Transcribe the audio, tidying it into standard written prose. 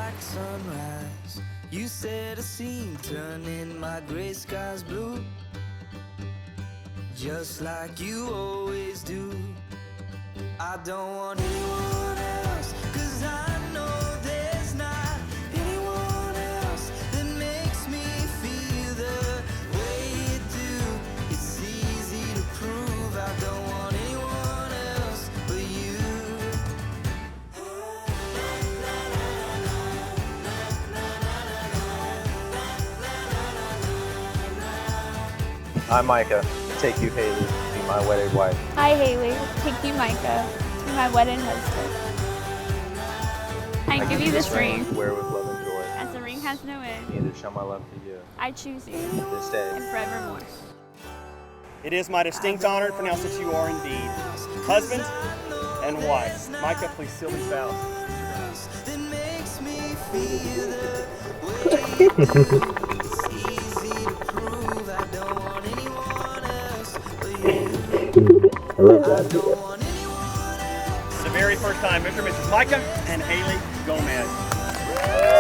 like sunrise. You set a scene, turning my gray skies blue, just like you always do. I don't want anyone else, 'cause I know there's not anyone else that makes me feel the way you do. It's easy to prove I don't want anyone else but you. I'm Micah. Take you, Hayley, to be my wedded wife. Hi, Hayley. Take you, Micah, to be my wedded husband. I give you this ring, to wear with love and joy. as the ring has no end. Neither shall my love for you. I choose you, This day. and forevermore. It is my distinct honor to pronounce that you are indeed husband and wife. Micah, please seal these vows. That makes me feel the way you do. It's easy to prove I don't want anyone else but you. I don't want anyone else. It's the very first time Mr. and Mrs. Micah and Hayley Gomez.